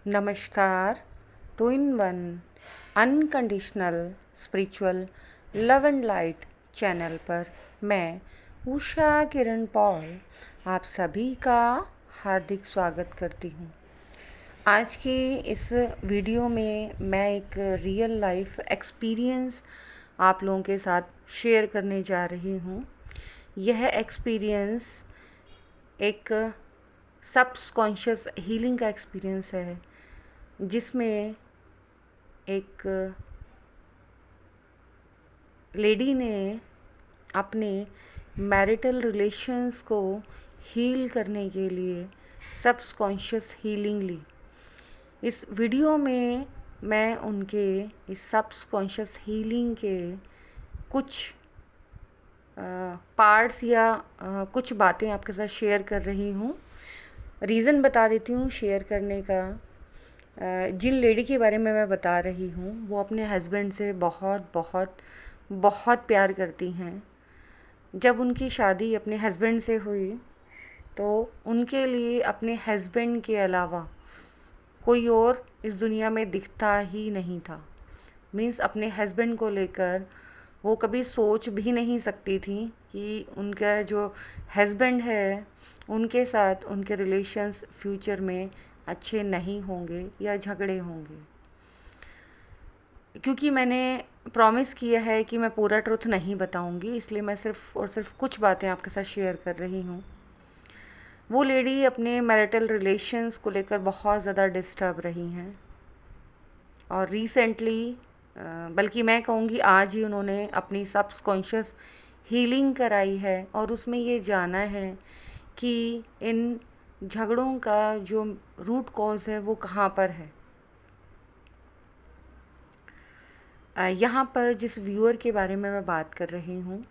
नमस्कार। Two in one unconditional spiritual love and light channel पर मैं उषा किरण पॉल आप सभी का हार्दिक स्वागत करती हूँ। आज की इस वीडियो में मैं एक रियल लाइफ एक्सपीरियंस आप लोगों के साथ शेयर करने जा रही हूँ। यह एक्सपीरियंस एक सबकॉन्शियस हीलिंग का एक्सपीरियंस है, जिसमें एक लेडी ने अपने मैरिटल रिलेशंस को हील करने के लिए सबकॉन्शियस हीलिंग ली। इस वीडियो में मैं उनके इस सबकॉन्शियस हीलिंग के कुछ पार्ट्स या कुछ बातें आपके साथ शेयर कर रही हूँ। रीज़न बता देती हूँ शेयर करने का। जिन लेडी के बारे में मैं बता रही हूँ वो अपने हस्बैंड से बहुत बहुत बहुत प्यार करती हैं। जब उनकी शादी अपने हस्बैंड से हुई तो उनके लिए अपने हस्बैंड के अलावा कोई और इस दुनिया में दिखता ही नहीं था। मीन्स अपने हस्बैंड को लेकर वो कभी सोच भी नहीं सकती थी कि उनका जो हस्बैंड है उनके साथ उनके रिलेशंस फ्यूचर में अच्छे नहीं होंगे या झगड़े होंगे। क्योंकि मैंने प्रॉमिस किया है कि मैं पूरा ट्रुथ नहीं बताऊंगी, इसलिए मैं सिर्फ और सिर्फ कुछ बातें आपके साथ शेयर कर रही हूँ। वो लेडी अपने मैरिटल रिलेशंस को लेकर बहुत ज़्यादा डिस्टर्ब रही हैं और रिसेंटली बल्कि मैं कहूँगी आज ही उन्होंने अपनी सबकॉन्शियस हीलिंग कराई है और उसमें ये जाना है कि इन झगड़ों का जो रूट कॉज है वो कहाँ पर है। यहाँ पर जिस व्यूअर के बारे में मैं बात कर रही हूँ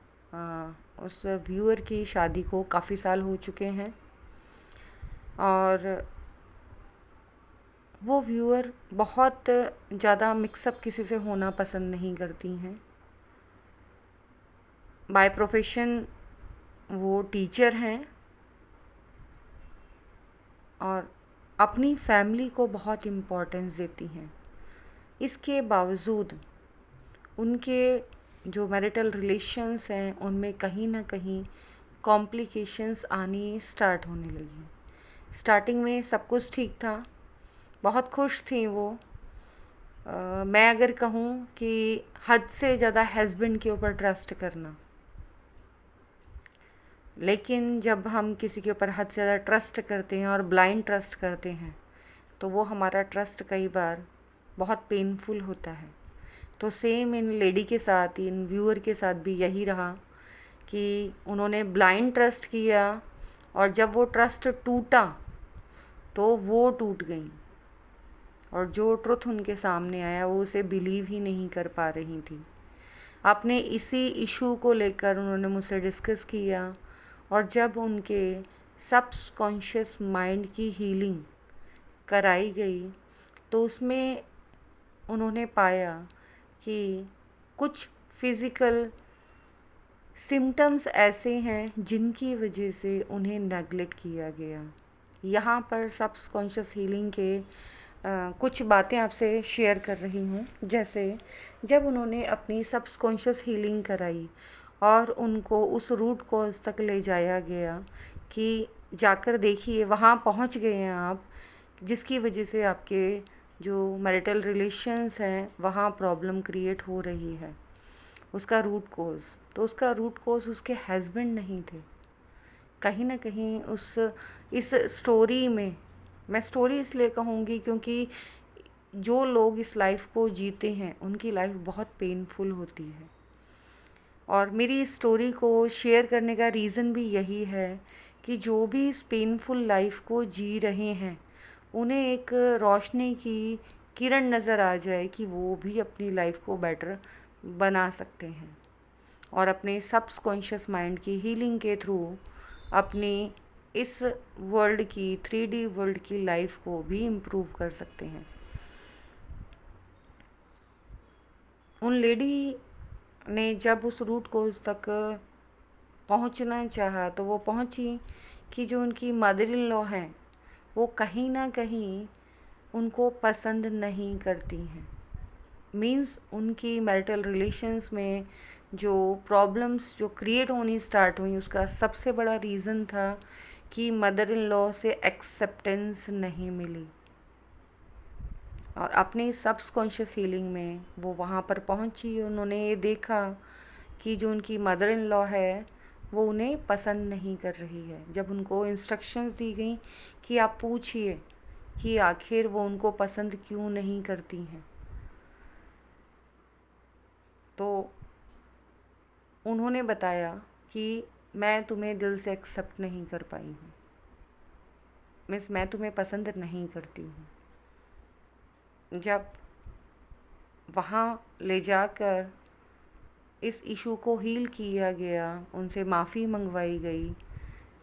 उस व्यूअर की शादी को काफ़ी साल हो चुके हैं और वो व्यूअर बहुत ज़्यादा मिक्सअप किसी से होना पसंद नहीं करती हैं। बाय प्रोफेशन वो टीचर हैं और अपनी फैमिली को बहुत इम्पोर्टेंस देती हैं। इसके बावजूद उनके जो मैरिटल रिलेशंस हैं उनमें कहीं ना कहीं कॉम्प्लिकेशंस आनी स्टार्ट होने लगी। स्टार्टिंग में सब कुछ ठीक था, बहुत खुश थी वो। मैं अगर कहूँ कि हद से ज़्यादा हस्बैंड के ऊपर ट्रस्ट करना। लेकिन जब हम किसी के ऊपर हद से ज़्यादा ट्रस्ट करते हैं और ब्लाइंड ट्रस्ट करते हैं तो वो हमारा ट्रस्ट कई बार बहुत पेनफुल होता है। तो सेम इन लेडी के साथ, इन व्यूअर के साथ भी यही रहा कि उन्होंने ब्लाइंड ट्रस्ट किया और जब वो ट्रस्ट टूटा तो वो टूट गई और जो ट्रुथ उनके सामने आया वो उसे बिलीव ही नहीं कर पा रही थी। अपने इसी इशू को लेकर उन्होंने मुझसे डिस्कस किया और जब उनके सबकॉन्शियस माइंड की हीलिंग कराई गई तो उसमें उन्होंने पाया कि कुछ फिज़िकल सिम्टम्स ऐसे हैं जिनकी वजह से उन्हें नेगलेक्ट किया गया। यहाँ पर सबकॉन्शियस हीलिंग के कुछ बातें आपसे शेयर कर रही हूँ। जैसे जब उन्होंने अपनी सबकॉन्शियस हीलिंग कराई और उनको उस रूट कॉज तक ले जाया गया कि जाकर देखिए वहाँ पहुँच गए हैं आप, जिसकी वजह से आपके जो मैरिटल रिलेशंस हैं वहाँ प्रॉब्लम क्रिएट हो रही है, उसका रूट कॉज। तो उसका रूट कॉज उसके हस्बैंड नहीं थे। कहीं ना कहीं इस स्टोरी में, मैं स्टोरी इसलिए कहूँगी क्योंकि जो लोग इस लाइफ को जीते हैं उनकी लाइफ बहुत पेनफुल होती है और मेरी इस स्टोरी को शेयर करने का रीज़न भी यही है कि जो भी इस पेनफुल लाइफ को जी रहे हैं उन्हें एक रोशनी की किरण नज़र आ जाए कि वो भी अपनी लाइफ को बेटर बना सकते हैं और अपने सबकॉन्शियस माइंड की हीलिंग के थ्रू अपनी इस वर्ल्ड की 3D वर्ल्ड की लाइफ को भी इम्प्रूव कर सकते हैं। उन लेडी ने जब उस रूट कोज तक पहुंचना चाहा तो वो पहुंची कि जो उनकी मदर इन लॉ हैं वो कहीं ना कहीं उनको पसंद नहीं करती हैं। मीन्स उनकी मैरिटल रिलेशंस में जो प्रॉब्लम्स जो क्रिएट होनी स्टार्ट हुई उसका सबसे बड़ा रीज़न था कि मदर इन लॉ से एक्सेप्टेंस नहीं मिली। और अपनी सबकॉन्शियस हीलिंग में वो वहाँ पर पहुँची, उन्होंने ये देखा कि जो उनकी मदर इन लॉ है वो उन्हें पसंद नहीं कर रही है। जब उनको इंस्ट्रक्शंस दी गई कि आप पूछिए कि आखिर वो उनको पसंद क्यों नहीं करती हैं, तो उन्होंने बताया कि मैं तुम्हें दिल से एक्सेप्ट नहीं कर पाई हूँ, मीन्स मैं तुम्हें पसंद नहीं करती हूँ। जब वहाँ ले जाकर इस इशू को हील किया गया, उनसे माफ़ी मंगवाई गई,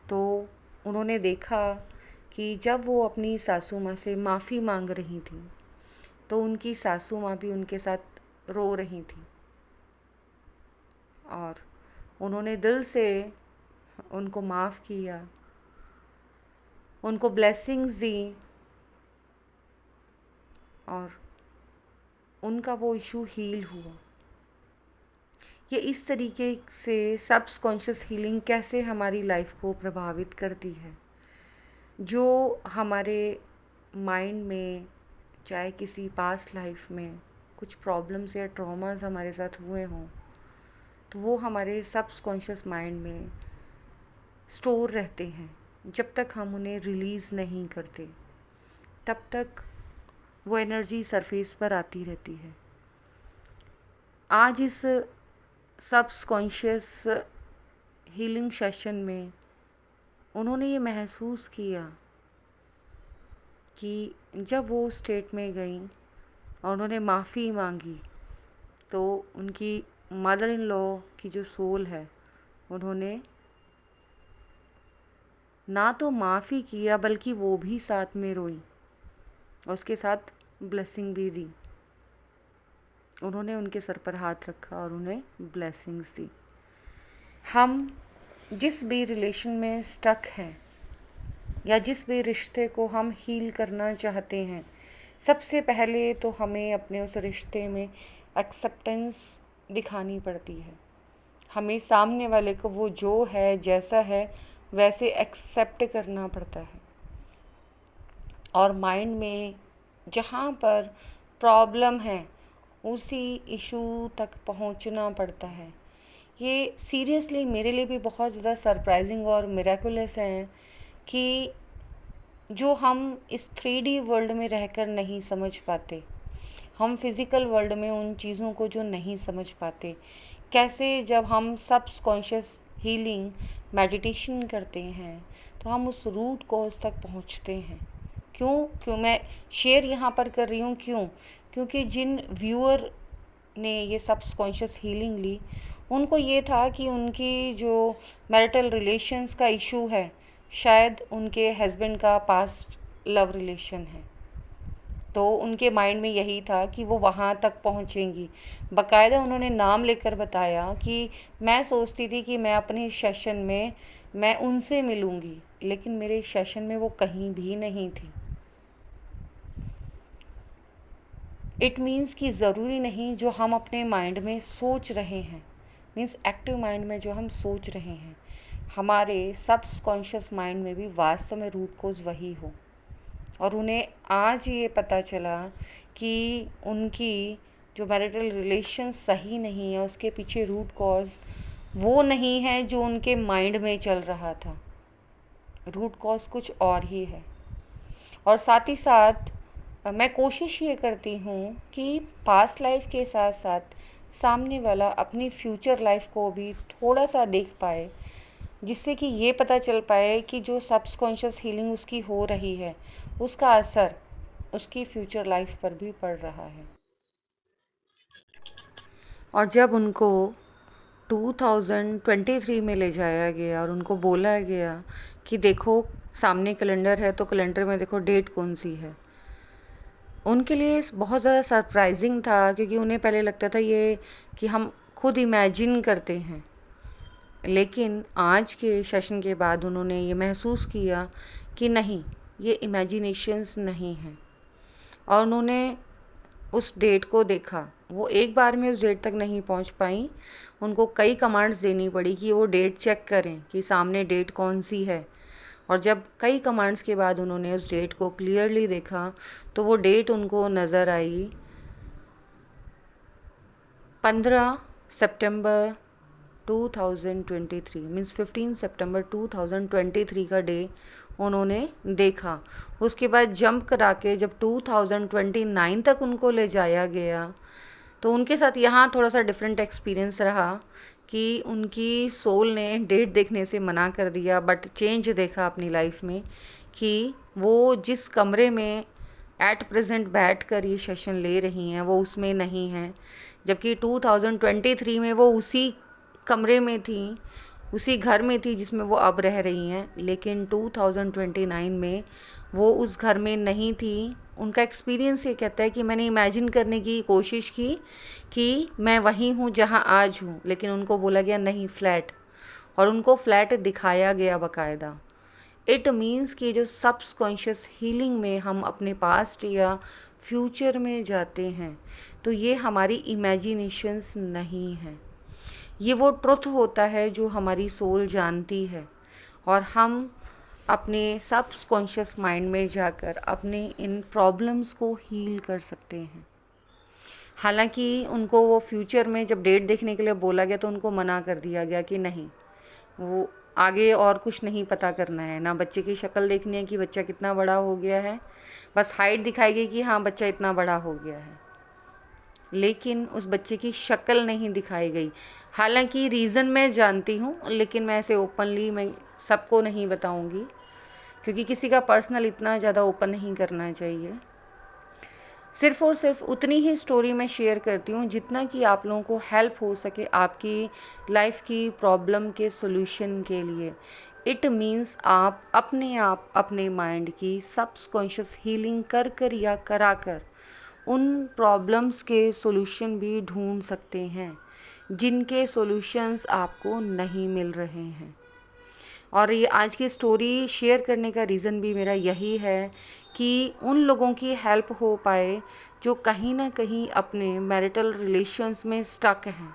तो उन्होंने देखा कि जब वो अपनी सासू माँ से माफ़ी मांग रही थी तो उनकी सासू माँ भी उनके साथ रो रही थी और उन्होंने दिल से उनको माफ़ किया, उनको ब्लेसिंग्स दी और उनका वो इशू हील हुआ। ये इस तरीके से सबकॉन्शियस हीलिंग कैसे हमारी लाइफ को प्रभावित करती है। जो हमारे माइंड में चाहे किसी पास्ट लाइफ में कुछ प्रॉब्लम्स या ट्रॉमास हमारे साथ हुए हों तो वो हमारे सबकॉन्शियस माइंड में स्टोर रहते हैं। जब तक हम उन्हें रिलीज़ नहीं करते तब तक वो एनर्जी सरफेस पर आती रहती है। आज इस सबकॉन्शियस हीलिंग सेशन में उन्होंने ये महसूस किया कि जब वो स्टेट में गई और उन्होंने माफ़ी मांगी तो उनकी मदर इन लॉ की जो सोल है उन्होंने ना तो माफ़ी किया बल्कि वो भी साथ में रोई और उसके साथ ब्लेसिंग भी दी। उन्होंने उनके सर पर हाथ रखा और उन्हें ब्लेसिंग्स दी। हम जिस भी रिलेशन में स्टक हैं या जिस भी रिश्ते को हम हील करना चाहते हैं, सबसे पहले तो हमें अपने उस रिश्ते में एक्सेप्टेंस दिखानी पड़ती है। हमें सामने वाले को वो जो है जैसा है वैसे एक्सेप्ट करना पड़ता है और माइंड में जहाँ पर प्रॉब्लम है उसी इशू तक पहुँचना पड़ता है। ये सीरियसली मेरे लिए भी बहुत ज़्यादा सरप्राइजिंग और मिरेकुलस है कि जो हम इस 3D वर्ल्ड में रहकर नहीं समझ पाते, हम फिज़िकल वर्ल्ड में उन चीज़ों को जो नहीं समझ पाते, कैसे जब हम सबकॉन्शियस हीलिंग मेडिटेशन करते हैं तो हम उस रूट कॉज तक पहुंचते हैं। क्यों मैं शेयर यहाँ पर कर रही हूँ? क्योंकि जिन व्यूअर ने ये सबकॉन्शियस हीलिंग ली उनको ये था कि उनकी जो मैरिटल रिलेशंस का इशू है शायद उनके हस्बैंड का पास्ट लव रिलेशन है, तो उनके माइंड में यही था कि वो वहाँ तक पहुँचेंगी। बाकायदा उन्होंने नाम लेकर बताया कि मैं सोचती थी कि मैं अपने सेशन में मैं उनसे मिलूँगी, लेकिन मेरे सेशन में वो कहीं भी नहीं थी। इट मीन्स कि ज़रूरी नहीं जो हम अपने माइंड में सोच रहे हैं, मीन्स एक्टिव माइंड में जो हम सोच रहे हैं, हमारे सबकॉन्शियस माइंड में भी वास्तव में रूट कॉज वही हो। और उन्हें आज ये पता चला कि उनकी जो मैरिटल रिलेशन सही नहीं है उसके पीछे रूट कॉज वो नहीं है जो उनके माइंड में चल रहा था, रूट कॉज कुछ और ही है। और साथ ही साथ मैं कोशिश ये करती हूँ कि पास्ट लाइफ के साथ साथ सामने वाला अपनी फ्यूचर लाइफ को भी थोड़ा सा देख पाए, जिससे कि ये पता चल पाए कि जो सबकॉन्शियस हीलिंग उसकी हो रही है उसका असर उसकी फ्यूचर लाइफ पर भी पड़ रहा है। और जब उनको 2023 में ले जाया गया और उनको बोला गया कि देखो सामने कैलेंडर है तो कैलेंडर में देखो डेट कौन सी है, उनके लिए बहुत ज़्यादा सरप्राइजिंग था, क्योंकि उन्हें पहले लगता था ये कि हम खुद इमेजिन करते हैं, लेकिन आज के सेशन के बाद उन्होंने ये महसूस किया कि नहीं, ये इमेजिनेशंस नहीं हैं, और उन्होंने उस डेट को देखा। वो एक बार में उस डेट तक नहीं पहुंच पाई, उनको कई कमांड्स देनी पड़ी कि वो डेट चेक करें कि सामने डेट कौन सी है। और जब कई कमांड्स के बाद उन्होंने उस डेट को क्लियरली देखा तो वो डेट उनको नज़र आई 15 सितंबर 2023, मीन्स 15 सितंबर 2023 का डे उन्होंने देखा। उसके बाद जंप करा के जब 2029 तक उनको ले जाया गया तो उनके साथ यहाँ थोड़ा सा डिफरेंट एक्सपीरियंस रहा कि उनकी सोल ने डेट देखने से मना कर दिया, बट चेंज देखा अपनी लाइफ में कि वो जिस कमरे में एट प्रेजेंट बैठ कर ये सेशन ले रही हैं वो उसमें नहीं हैं, जबकि 2023 में वो उसी कमरे में थी, उसी घर में थी जिसमें वो अब रह रही हैं। लेकिन 2029 में वो उस घर में नहीं थी। उनका एक्सपीरियंस ये कहता है कि मैंने इमेजिन करने की कोशिश की कि मैं वहीं हूँ जहाँ आज हूँ, लेकिन उनको बोला गया नहीं, फ्लैट, और उनको फ्लैट दिखाया गया बाकायदा। इट मीन्स कि जो सबकॉन्शियस हीलिंग में हम अपने पास्ट या फ्यूचर में जाते हैं तो ये हमारी इमेजिनेशंस नहीं हैं, ये वो ट्रुथ होता है जो हमारी सोल जानती है, और हम अपने सबकॉन्शियस माइंड में जाकर अपने इन प्रॉब्लम्स को हील कर सकते हैं। हालांकि उनको वो फ्यूचर में जब डेट देखने के लिए बोला गया तो उनको मना कर दिया गया कि नहीं, वो आगे और कुछ नहीं पता करना है, ना बच्चे की शक्ल देखनी है कि बच्चा कितना बड़ा हो गया है, बस हाइट दिखाई गई कि हाँ बच्चा इतना बड़ा हो गया है, लेकिन उस बच्चे की शक्ल नहीं दिखाई गई। हालांकि रीज़न मैं जानती हूँ, लेकिन मैं ऐसे ओपनली मैं सबको नहीं बताऊँगी क्योंकि किसी का पर्सनल इतना ज़्यादा ओपन नहीं करना चाहिए। सिर्फ़ और सिर्फ उतनी ही स्टोरी मैं शेयर करती हूँ जितना कि आप लोगों को हेल्प हो सके आपकी लाइफ की प्रॉब्लम के सॉल्यूशन के लिए। इट मीन्स आप अपने माइंड की सबकॉन्शियस हीलिंग कर कर या करा कर उन प्रॉब्लम्स के सॉल्यूशन भी ढूंढ सकते हैं जिनके सॉल्यूशंस आपको नहीं मिल रहे हैं। और ये आज की स्टोरी शेयर करने का रीज़न भी मेरा यही है कि उन लोगों की हेल्प हो पाए जो कहीं ना कहीं अपने मैरिटल रिलेशंस में स्टक हैं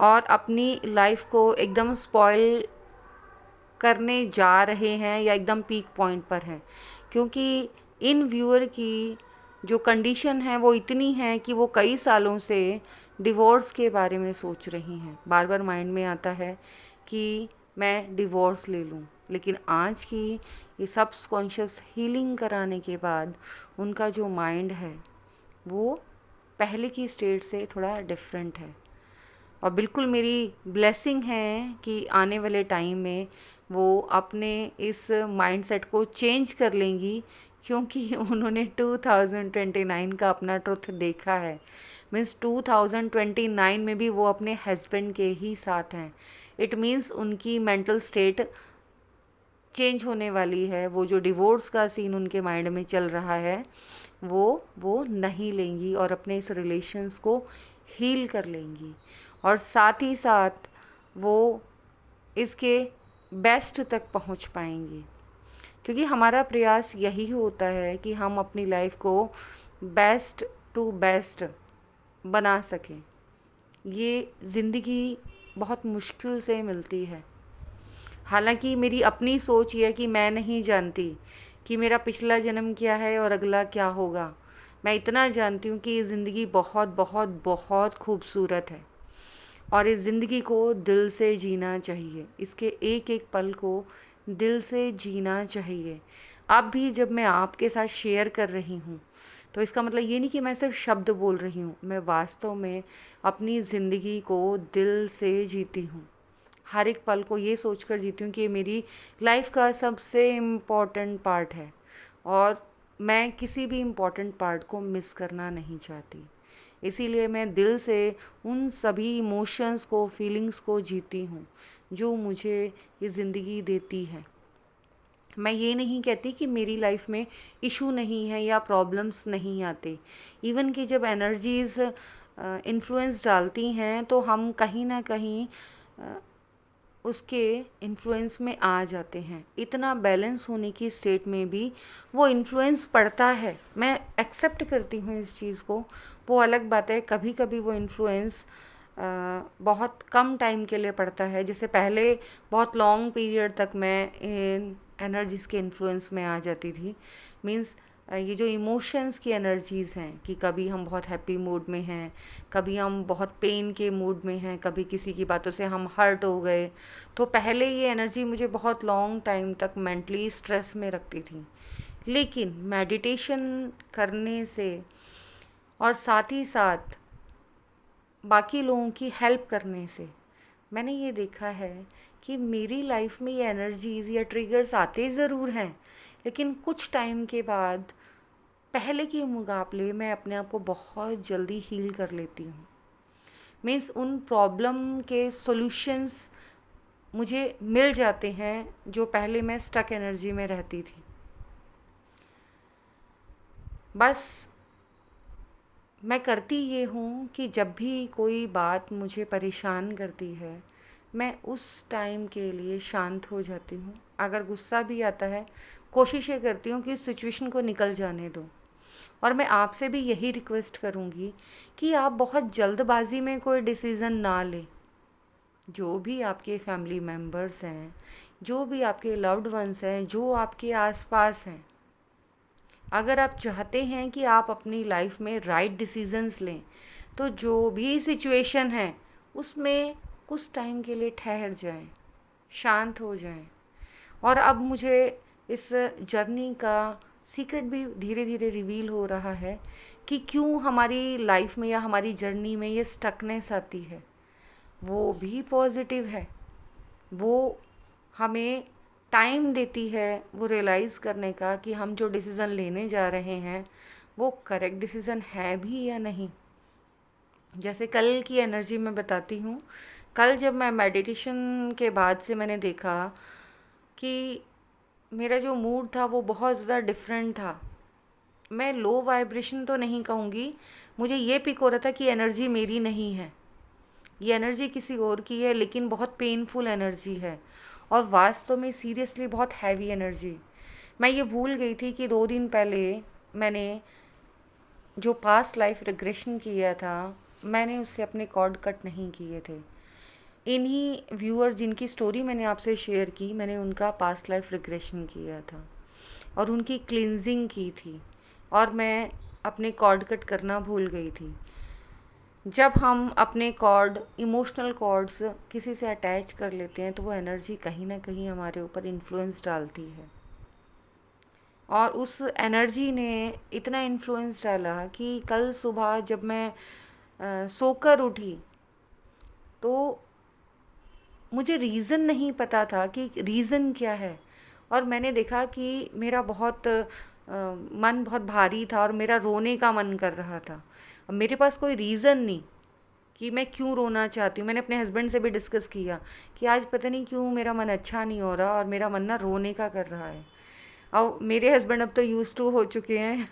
और अपनी लाइफ को एकदम स्पॉइल करने जा रहे हैं या एकदम पीक पॉइंट पर हैं, क्योंकि इन व्यूअर की जो कंडीशन है वो इतनी है कि वो कई सालों से डिवोर्स के बारे में सोच रही हैं। बार बार माइंड में आता है कि मैं डिवोर्स ले लूं, लेकिन आज की ये सबकॉन्शियस हीलिंग कराने के बाद उनका जो माइंड है वो पहले की स्टेट से थोड़ा डिफरेंट है। और बिल्कुल मेरी ब्लेसिंग है कि आने वाले टाइम में वो अपने इस माइंडसेट को चेंज कर लेंगी, क्योंकि उन्होंने 2029 का अपना ट्रुथ देखा है। मीन्स 2029 में भी वो अपने हस्बैंड के ही साथ हैं। इट मीन्स उनकी मेंटल स्टेट चेंज होने वाली है। वो जो डिवोर्स का सीन उनके माइंड में चल रहा है वो नहीं लेंगी और अपने इस रिलेशंस को हील कर लेंगी, और साथ ही साथ वो इसके बेस्ट तक पहुंच पाएंगी। क्योंकि हमारा प्रयास यही होता है कि हम अपनी लाइफ को बेस्ट टू बेस्ट बना सकें। ये ज़िंदगी बहुत मुश्किल से मिलती है। हालांकि मेरी अपनी सोच ये है कि मैं नहीं जानती कि मेरा पिछला जन्म क्या है और अगला क्या होगा। मैं इतना जानती हूँ कि ये ज़िंदगी बहुत बहुत बहुत खूबसूरत है और इस ज़िंदगी को दिल से जीना चाहिए। इसके एक एक पल को दिल से जीना चाहिए। अब भी जब मैं आपके साथ शेयर कर रही हूँ तो इसका मतलब ये नहीं कि मैं सिर्फ शब्द बोल रही हूँ, मैं वास्तव में अपनी ज़िंदगी को दिल से जीती हूँ। हर एक पल को ये सोचकर जीती हूँ कि ये मेरी लाइफ का सबसे इम्पॉर्टेंट पार्ट है और मैं किसी भी इम्पॉर्टेंट पार्ट को मिस करना नहीं चाहती। इसीलिए मैं दिल से उन सभी इमोशंस को, फीलिंग्स को जीती हूँ जो मुझे ये ज़िंदगी देती है। मैं ये नहीं कहती कि मेरी लाइफ में इशू नहीं है या प्रॉब्लम्स नहीं आते। इवन कि जब एनर्जीज़ इन्फ्लुएंस डालती हैं तो हम कहीं ना कहीं उसके इन्फ्लुएंस में आ जाते हैं। इतना बैलेंस होने की स्टेट में भी वो इन्फ्लुएंस पड़ता है, मैं एक्सेप्ट करती हूँ इस चीज़ को। वो अलग बात है, कभी कभी वो इन्फ्लुएंस बहुत कम टाइम के लिए पड़ता है। जैसे पहले बहुत लॉन्ग पीरियड तक मैं इन एनर्जीज़ के इन्फ्लुएंस में आ जाती थी। मीन्स ये जो इमोशंस की एनर्जीज़ हैं कि कभी हम बहुत हैप्पी मूड में हैं, कभी हम बहुत पेन के मूड में हैं, कभी किसी की बातों से हम हर्ट हो गए, तो पहले ये एनर्जी मुझे बहुत लॉन्ग टाइम तक मेंटली स्ट्रेस में रखती थी। लेकिन मेडिटेशन करने से और साथ ही साथ बाकी लोगों की हेल्प करने से मैंने ये देखा है कि मेरी लाइफ में ये एनर्जीज़ या ट्रिगर्स आते ज़रूर हैं, लेकिन कुछ टाइम के बाद पहले के मुकाबले मैं अपने आप को बहुत जल्दी हील कर लेती हूँ। मीन्स उन प्रॉब्लम के सॉल्यूशंस मुझे मिल जाते हैं जो पहले मैं स्टक एनर्जी में रहती थी। बस मैं करती ये हूँ कि जब भी कोई बात मुझे परेशान करती है, मैं उस टाइम के लिए शांत हो जाती हूँ। अगर गुस्सा भी आता है, कोशिश ये करती हूँ कि इस सिचुएशन को निकल जाने दो। और मैं आपसे भी यही रिक्वेस्ट करूँगी कि आप बहुत जल्दबाजी में कोई डिसीज़न ना लें। जो भी आपके फैमिली मेम्बर्स हैं, जो भी आपके लव्ड वंस हैं, जो आपके आसपास हैं, अगर आप चाहते हैं कि आप अपनी लाइफ में राइट डिसीजंस लें, तो जो भी सिचुएशन है उसमें कुछ टाइम के लिए ठहर जाएं, शांत हो जाएं। और अब मुझे इस जर्नी का सीक्रेट भी धीरे धीरे रिवील हो रहा है कि क्यों हमारी लाइफ में या हमारी जर्नी में ये स्टकनेस आती है। वो भी पॉजिटिव है, वो हमें टाइम देती है वो रियलाइज़ करने का कि हम जो डिसीज़न लेने जा रहे हैं वो करेक्ट डिसीज़न है भी या नहीं। जैसे कल की एनर्जी मैं बताती हूँ। कल जब मैं मेडिटेशन के बाद से मैंने देखा कि मेरा जो मूड था वो बहुत ज़्यादा डिफरेंट था। मैं लो वाइब्रेशन तो नहीं कहूँगी, मुझे ये पिक हो रहा था कि एनर्जी मेरी नहीं है, ये एनर्जी किसी और की है, लेकिन बहुत पेनफुल एनर्जी है और वास्तव में सीरियसली बहुत हैवी एनर्जी। मैं ये भूल गई थी कि 2 दिन पहले मैंने जो पास्ट लाइफ रिग्रेशन किया था, मैंने उससे अपने कॉर्ड कट नहीं किए थे। इन्हीं व्यूअर जिनकी स्टोरी मैंने आपसे शेयर की, मैंने उनका पास्ट लाइफ रिग्रेशन किया था और उनकी क्लिनजिंग की थी, और मैं अपने कॉर्ड कट करना भूल गई थी। जब हम अपने कॉर्ड, इमोशनल कॉर्ड्स किसी से अटैच कर लेते हैं तो वो एनर्जी कहीं ना कहीं हमारे ऊपर इन्फ्लुएंस डालती है। और उस एनर्जी ने इतना इन्फ्लुएंस डाला कि कल सुबह जब मैं सोकर उठी तो मुझे रीज़न नहीं पता था कि रीज़न क्या है। और मैंने देखा कि मेरा बहुत मन बहुत भारी था और मेरा रोने का मन कर रहा था। अब मेरे पास कोई रीज़न नहीं कि मैं क्यों रोना चाहती हूँ। मैंने अपने हस्बैंड से भी डिस्कस किया कि आज पता नहीं क्यों मेरा मन अच्छा नहीं हो रहा और मेरा मन ना रोने का कर रहा है। अब मेरे हस्बैंड अब तो यूज़ टू हो चुके हैं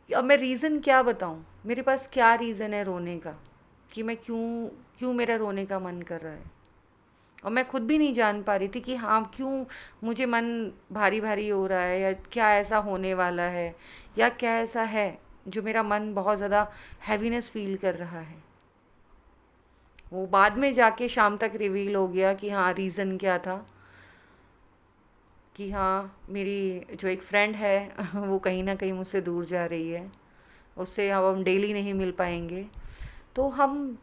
अब मैं रीज़न क्या बताऊँ, मेरे पास क्या रीज़न है रोने का कि मैं क्यों क्यों मेरा रोने का मन कर रहा है। और मैं खुद भी नहीं जान पा रही थी कि हाँ क्यों मुझे मन भारी भारी हो रहा है, या क्या ऐसा होने वाला है, या क्या ऐसा है जो मेरा मन बहुत ज़्यादा हैवीनेस फील कर रहा है। वो बाद में जाके शाम तक रिवील हो गया कि हाँ रीज़न क्या था। कि हाँ मेरी जो एक फ्रेंड है वो कहीं ना कहीं मुझसे दूर जा रही है, उससे अब हम डेली नहीं मिल पाएंगे। तो हम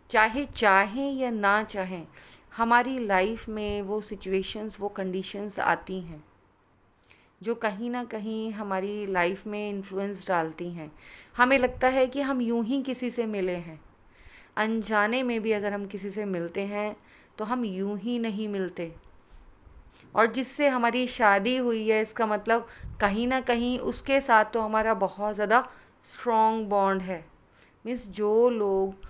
चाहे चाहें या ना चाहें, हमारी लाइफ में वो सिचुएशंस, वो कंडीशंस आती हैं जो कहीं ना कहीं हमारी लाइफ में इन्फ्लुएंस डालती हैं। हमें लगता है कि हम यूं ही किसी से मिले हैं, अनजाने में भी अगर हम किसी से मिलते हैं तो हम यूं ही नहीं मिलते। और जिससे हमारी शादी हुई है, इसका मतलब कहीं ना कहीं उसके साथ तो हमारा बहुत ज़्यादा स्ट्रॉन्ग बॉन्ड है। मीन्स जो लोग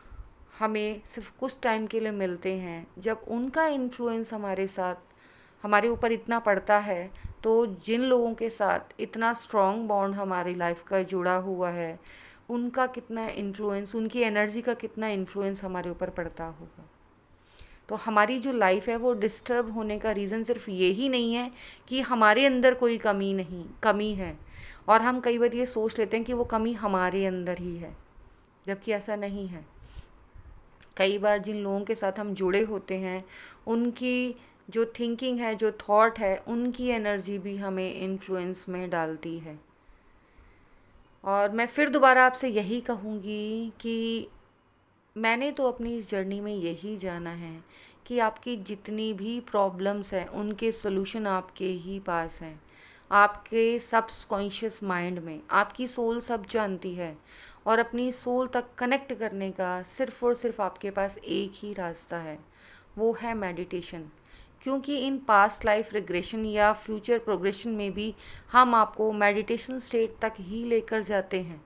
हमें सिर्फ कुछ टाइम के लिए मिलते हैं, जब उनका इन्फ्लुएंस हमारे साथ, हमारे ऊपर इतना पड़ता है, तो जिन लोगों के साथ इतना स्ट्रॉन्ग बॉन्ड हमारी लाइफ का जुड़ा हुआ है, उनका कितना इन्फ्लुएंस, उनकी एनर्जी का कितना इन्फ्लुएंस हमारे ऊपर पड़ता होगा। तो हमारी जो लाइफ है वो डिस्टर्ब होने का रीज़न सिर्फ यही नहीं है कि हमारे अंदर कोई कमी है, और हम कई बार ये सोच लेते हैं कि वो कमी हमारे अंदर ही है, जबकि ऐसा नहीं है। कई बार जिन लोगों के साथ हम जुड़े होते हैं उनकी जो थिंकिंग है, जो थॉट है, उनकी एनर्जी भी हमें इन्फ्लुएंस में डालती है। और मैं फिर दोबारा आपसे यही कहूँगी कि मैंने तो अपनी इस जर्नी में यही जाना है कि आपकी जितनी भी प्रॉब्लम्स हैं उनके सॉल्यूशन आपके ही पास हैं, आपके सबकॉन्शियस माइंड में। आपकी सोल सब जानती है, और अपनी सोल तक कनेक्ट करने का सिर्फ़ और सिर्फ आपके पास एक ही रास्ता है, वो है मेडिटेशन। क्योंकि इन पास्ट लाइफ रिग्रेशन या फ्यूचर प्रोग्रेशन में भी हम आपको मेडिटेशन स्टेट तक ही लेकर जाते हैं,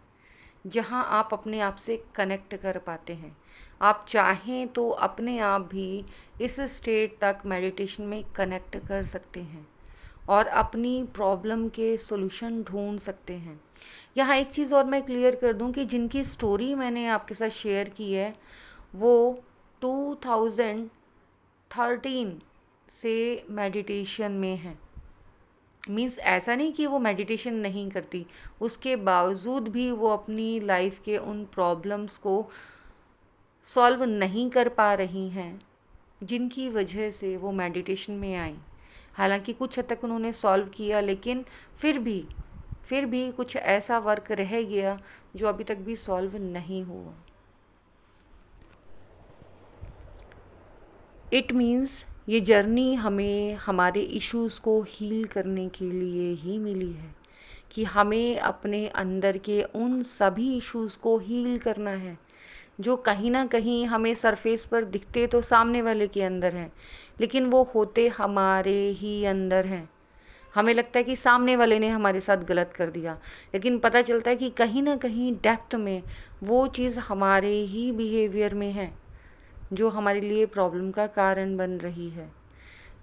जहां आप अपने आप से कनेक्ट कर पाते हैं। आप चाहें तो अपने आप भी इस स्टेट तक मेडिटेशन में कनेक्ट कर सकते हैं और अपनी प्रॉब्लम के सॉल्यूशन ढूंढ सकते हैं। यहाँ एक चीज़ और मैं क्लियर कर दूं कि जिनकी स्टोरी मैंने आपके साथ शेयर की है वो 2013 से मेडिटेशन में है। मीन्स ऐसा नहीं कि वो मेडिटेशन नहीं करती, उसके बावजूद भी वो अपनी लाइफ के उन प्रॉब्लम्स को सॉल्व नहीं कर पा रही हैं, जिनकी वजह से वो मेडिटेशन में आई। हालांकि कुछ हद तक उन्होंने सॉल्व किया, लेकिन फिर भी कुछ ऐसा वर्क रह गया जो अभी तक भी सॉल्व नहीं हुआ। इट मीन्स ये जर्नी हमें हमारे इश्यूज़ को हील करने के लिए ही मिली है, कि हमें अपने अंदर के उन सभी इश्यूज़ को हील करना है जो कहीं ना कहीं हमें सरफेस पर दिखते तो सामने वाले के अंदर हैं, लेकिन वो होते हमारे ही अंदर हैं। हमें लगता है कि सामने वाले ने हमारे साथ गलत कर दिया, लेकिन पता चलता है कि कहीं ना कहीं डेप्थ में वो चीज़ हमारे ही बिहेवियर में है जो हमारे लिए प्रॉब्लम का कारण बन रही है।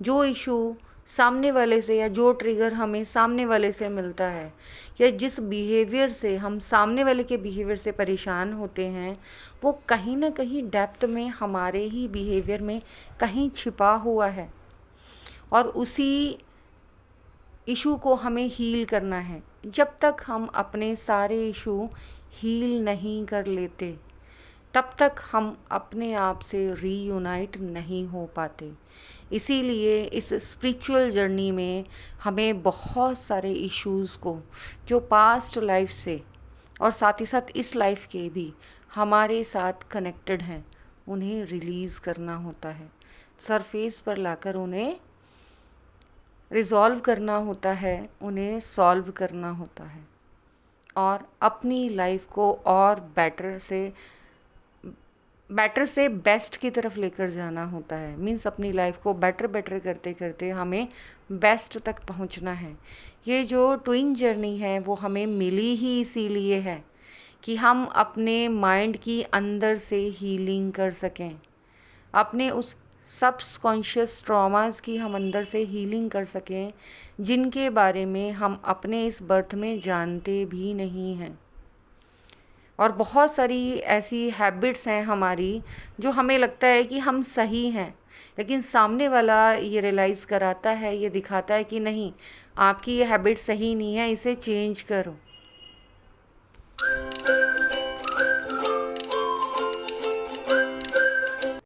जो इशू सामने वाले से, या जो ट्रिगर हमें सामने वाले से मिलता है, या जिस बिहेवियर से हम सामने वाले के बिहेवियर से परेशान होते हैं, वो कहीं ना कहीं डेप्थ में हमारे ही बिहेवियर में कहीं छिपा हुआ है, और उसी इशू को हमें हील करना है। जब तक हम अपने सारे इशू हील नहीं कर लेते, तब तक हम अपने आप से रीयूनाइट नहीं हो पाते। इसीलिए इस स्पिरिचुअल जर्नी में हमें बहुत सारे इश्यूज़ को जो पास्ट लाइफ से और साथ ही साथ इस लाइफ के भी हमारे साथ कनेक्टेड हैं, उन्हें रिलीज़ करना होता है, सरफेस पर लाकर उन्हें रिज़ॉल्व करना होता है, उन्हें सॉल्व करना होता है, और अपनी लाइफ को और बेटर से बेस्ट की तरफ लेकर जाना होता है। मीन्स अपनी लाइफ को बेटर करते करते हमें बेस्ट तक पहुंचना है। ये जो ट्विन जर्नी है वो हमें मिली ही इसीलिए है कि हम अपने माइंड की अंदर से हीलिंग कर सकें, अपने उस सबकॉन्शियस ट्रॉमास की हम अंदर से हीलिंग कर सकें, जिनके बारे में हम अपने इस बर्थ में जानते भी नहीं हैं। और बहुत सारी ऐसी हैबिट्स हैं हमारी जो हमें लगता है कि हम सही हैं, लेकिन सामने वाला ये रियलाइज़ कराता है, ये दिखाता है कि नहीं, आपकी ये हैबिट सही नहीं है, इसे चेंज करो।